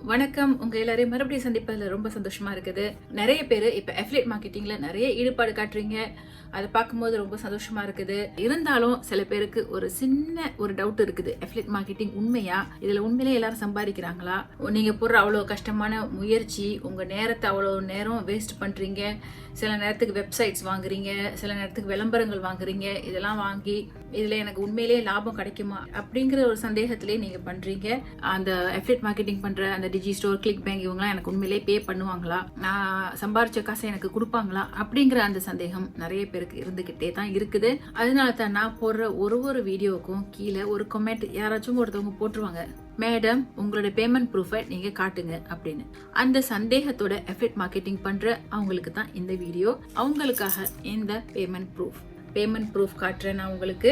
வணக்கம். உங்க எல்லாரையும் மறுபடியும் சந்திப்பதுல ரொம்ப சந்தோஷமா இருக்குது. நிறைய பேர் இப்ப அஃபிலியேட் மார்க்கெட்டிங்ல நிறைய ஈடுபாடு காட்டுறீங்க. அதை பார்க்கும்போது ரொம்ப சந்தோஷமா இருக்குது. இருந்தாலும் சில பேருக்கு ஒரு சின்ன ஒரு டவுட் இருக்குது. அஃபிலியேட் மார்க்கெட்டிங் உண்மையா? இதுல உண்மையிலே எல்லாரும் சம்பாதிக்கிறாங்களா? நீங்க போடுற அவ்வளோ கஷ்டமான முயற்சி, உங்க நேரத்தை அவ்வளோ நேரம் வேஸ்ட் பண்றீங்க. சில நேரத்துக்கு வெப்சைட்ஸ் வாங்குறீங்க, சில நேரத்துக்கு விளம்பரங்கள் வாங்குறீங்க. இதெல்லாம் வாங்கி இதுல எனக்கு உண்மையிலேயே லாபம் கிடைக்குமா அப்படிங்கிற ஒரு சந்தேகத்திலேயே நீங்க பண்றீங்க. அந்த அஃபிலியேட் மார்க்கெட்டிங் பண்ற அந்த டிஜி ஸ்டோர், கிளிக் பேங்க் இவங்கலாம் எனக்கு உண்மையிலேயே பே பண்ணுவாங்களா, நான் சம்பாரிச்ச காசை எனக்கு கொடுப்பாங்களா அப்படிங்கிற அந்த சந்தேகம் நிறைய பேருக்கு இருந்துகிட்டே தான் இருக்குது. அதனால தான் நான் போடுற ஒரு வீடியோவுக்கும் கீழே ஒரு கமெண்ட் யாராச்சும் ஒருத்தவங்க போட்டுருவாங்க, மேடம் உங்களோட பேமெண்ட் ப்ரூஃபை நீங்க காட்டுங்க அப்படின்னு. அந்த சந்தேகத்தோட அஃபிலியேட் மார்க்கெட்டிங் பண்ற அவங்களுக்கு தான் இந்த வீடியோ. அவங்களுக்காக இந்த பேமெண்ட் ப்ரூஃப் காட்டுறேன் நான் உங்களுக்கு.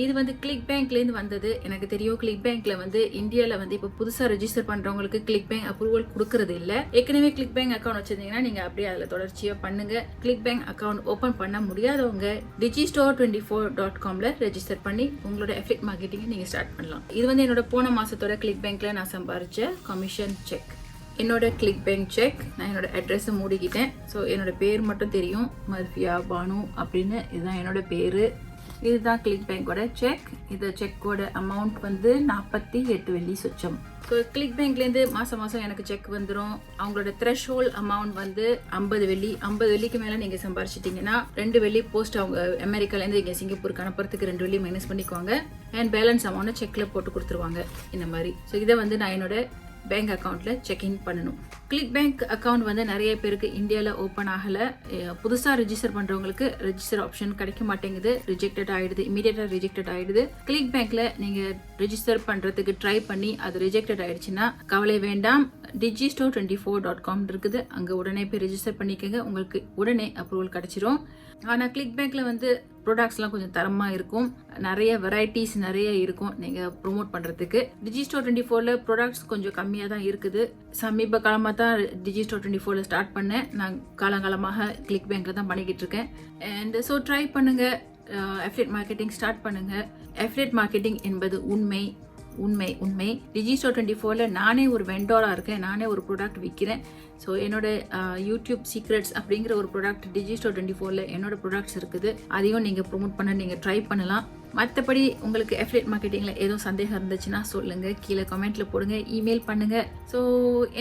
இது வந்து கிளிக் பேங்க்ல இருந்து வந்தது. எனக்கு தெரியும் கிளிக் பேங்க்ல வந்து இந்தியால வந்து இப்ப புதுசா ரெஜிஸ்டர் பண்றவங்களுக்கு கிளிக் பேங்க் அப்ரூவல் கொடுக்கறது இல்ல. ஏற்கனவே கிளிக் பேங்க் அக்கௌண்ட் வச்சிருந்தீங்கன்னா நீங்க அப்படியே அதுல தொடர்ச்சியா பண்ணுங்க. கிளிக் பேங்க் அக்கௌண்ட் ஓபன் பண்ண முடியாதவங்க digistore24.comல ரெஜிஸ்டர் பண்ணி உங்களோட அஃபிலியேட் மார்க்கெட்டிங் நீங்க ஸ்டார்ட் பண்ணலாம். இது வந்து என்னோட போன மாசத்தோட கிளிக் பேங்க்ல நான் சம்பாரிச்ச கமிஷன் செக். என்னோட கிளிக் பேங்க் செக். நான் என்னோட அட்ரஸை மூடிக்கிட்டேன். ஸோ என்னோட பேர் மட்டும் தெரியும், மர்ஃபியா பானு அப்படின்னு. இதுதான் என்னோட பேரு. இதுதான் கிளிக் பேங்கோட செக். இந்த செக்கோட அமௌண்ட் வந்து 48 வெள்ளி சொச்சம். ஸோ கிளிக் பேங்க்லேருந்து மாதம் எனக்கு செக் வந்துடும். அவங்களோட த்ரெஷ்ஹோல்ட் அமௌண்ட் வந்து 50 வெள்ளி. 50 வெள்ளிக்கு மேலே நீங்கள் சம்பாரிச்சிட்டிங்கன்னா 2 வெள்ளி போஸ்ட் அவங்க அமெரிக்காலேருந்து இங்கே சிங்கப்பூருக்கு அனுப்புறதுக்கு 2 வெள்ளி மைனஸ் பண்ணிக்குவாங்க. அண்ட் பேலன்ஸ் அமௌண்ட்டை செக்கில் போட்டு கொடுத்துருவாங்க இந்த மாதிரி. ஸோ இதை வந்து நான் என்னோட பேங்க் அக்கௌண்ட்ல செக்இன் பண்ணணும். கிளிக் பேங்க் அக்கௌண்ட் வந்து நிறைய பேருக்கு இந்தியாவில் ஓப்பன் ஆகல. புதுசா ரெஜிஸ்டர் பண்றவங்களுக்கு ரெஜிஸ்டர் ஆப்ஷன் கிடைக்க மாட்டேங்குது, ரிஜெக்டட் ஆயிடுது, இமீடியட்டா ரிஜெக்டட் ஆயிடுது. கிளிக் பேங்க்ல நீங்க ரெஜிஸ்டர் பண்றதுக்கு ட்ரை பண்ணி அது ரிஜெக்டட் ஆயிடுச்சுன்னா கவலை வேண்டாம். digistore24.com இருக்குது, அங்க உடனே போய் ரெஜிஸ்டர் பண்ணிக்கங்க. உங்களுக்கு உடனே அப்ரூவல் கிடைச்சிரும். ஆனா கிளிக் பேங்க்ல வந்து ப்ராடக்ட்ஸ்லாம் கொஞ்சம் தரமா இருக்கும், நிறைய வெரைட்டிஸ் நிறைய இருக்கும் நீங்க ப்ரோமோட் பண்றதுக்கு. digistore24ல ப்ராடக்ட்ஸ் கொஞ்சம் கம்மியா தான் இருக்குது. சமீப காலமா தான் digistore24ல ஸ்டார்ட் பண்ணேன். நான் காலங்காலமாக கிளிக் பேங்க்ல தான் பண்ணிக்கிட்டு இருக்கேன். அண்ட் ஸோ ட்ரை பண்ணுங்க, அஃபிலியேட் மார்க்கெட்டிங் ஸ்டார்ட் பண்ணுங்க. அஃபிலியேட் மார்க்கெட்டிங் என்பது உண்மை. digistore24ல நானே ஒரு வெண்டரா இருக்கேன், நானே ஒரு ப்ராடக்ட் விற்கிறேன். ஸோ என்னோட யூடியூப் சீக்ரெட்ஸ் அப்படிங்கிற ஒரு ப்ராடக்ட் digistore24ல என்னோட ப்ராடக்ட்ஸ் இருக்குது. அதையும் நீங்க ப்ரோமோட் பண்ண நீங்க ட்ரை பண்ணலாம். மற்றபடி உங்களுக்கு அஃபிலியேட் மார்க்கெட்டிங்ல ஏதோ சந்தேகம் இருந்துச்சுன்னா சொல்லுங்க, கீழே கமெண்ட்ல போடுங்க, இமெயில் பண்ணுங்க. ஸோ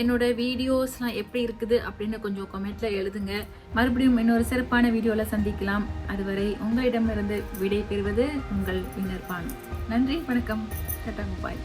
என்னோட வீடியோஸ்லாம் எப்படி இருக்குது அப்படின்னு கொஞ்சம் கமெண்ட்ல எழுதுங்க. மறுபடியும் இன்னொரு சிறப்பான வீடியோல சந்திக்கலாம். அதுவரை உங்களிடமிருந்து விடை பெறுவது உங்கள் வினர் பானு. நன்றி, வணக்கம், டாடா, பாய்.